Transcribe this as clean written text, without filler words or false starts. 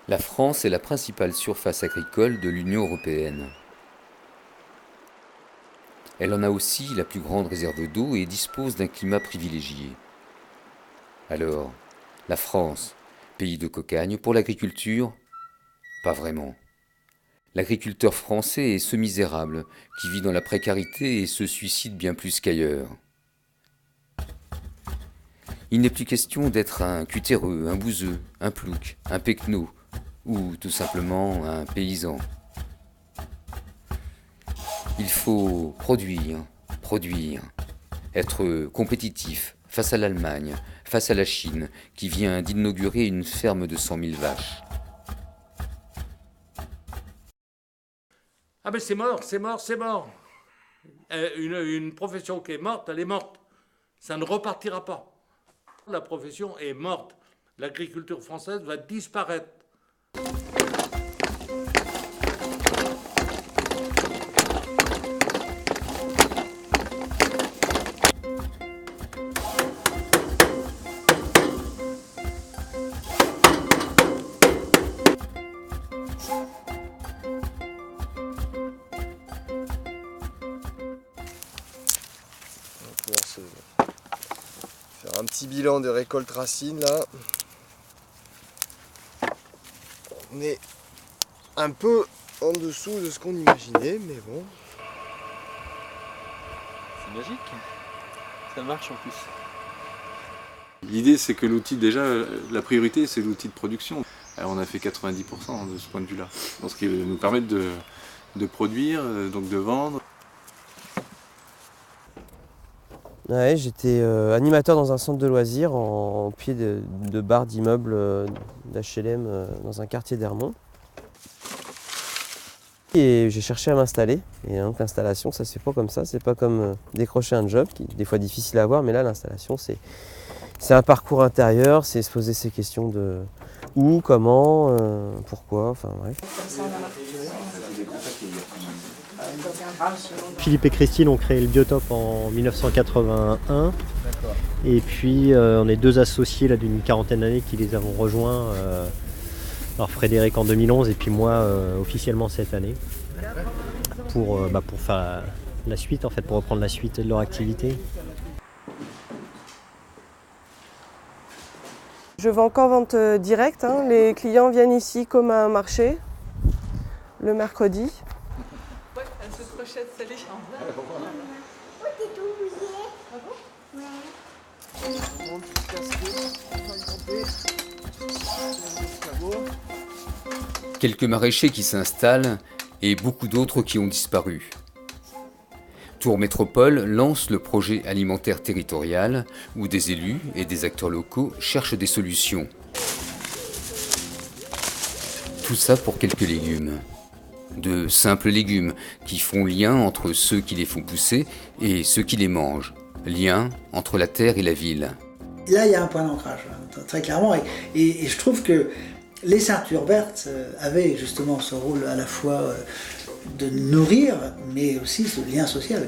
La France est la principale surface agricole de l'Union européenne. Elle en a aussi la plus grande réserve d'eau et dispose d'un climat privilégié. Alors, la France, pays de cocagne pour l'agriculture? Pas vraiment. L'agriculteur français est ce misérable qui vit dans la précarité et se suicide bien plus qu'ailleurs. Il n'est plus question d'être un cutéreux, un bouseux, un plouc, un pecno, ou tout simplement un paysan. Il faut produire, produire, être compétitif face à l'Allemagne, face à la Chine, qui vient d'inaugurer une ferme de 100 000 vaches. Ah ben c'est mort, c'est mort, c'est mort. Une profession qui est morte, elle est morte. Ça ne repartira pas. La profession est morte. L'agriculture française va disparaître. On va pouvoir faire un petit bilan de récolte racine là. On est un peu en dessous de ce qu'on imaginait, mais bon. C'est magique. Ça marche en plus. L'idée, c'est que l'outil, déjà, la priorité, c'est l'outil de production. Alors, on a fait 90% de ce point de vue-là. Donc, ce qui nous permet de produire, donc de vendre. Ouais, j'étais animateur dans un centre de loisirs en pied de barre d'immeubles d'HLM dans un quartier d'Hermont. Et j'ai cherché à m'installer. Et donc l'installation, ça se fait pas comme ça. C'est pas comme décrocher un job, qui est des fois difficile à avoir, mais là l'installation, c'est un parcours intérieur, c'est se poser ces questions de où, comment, pourquoi, enfin bref. Philippe et Christine ont créé le Biotope en 1981. Et puis on est deux associés là, d'une quarantaine d'années qui les avons rejoints. Alors Frédéric en 2011 et puis moi officiellement cette année. Pour faire la suite en fait, pour reprendre la suite de leur activité. Je vends qu'en vente directe. Les clients viennent ici comme à un marché le mercredi. Ouais, elle se crochette, salut. Quelques maraîchers qui s'installent et beaucoup d'autres qui ont disparu. Tours Métropole lance le projet alimentaire territorial où des élus et des acteurs locaux cherchent des solutions. Tout ça pour quelques légumes. De simples légumes qui font lien entre ceux qui les font pousser et ceux qui les mangent. Lien entre la terre et la ville. Là, il y a un point d'ancrage, très clairement. Et je trouve que les ceintures vertes avaient justement ce rôle à la fois de nourrir, mais aussi ce lien social.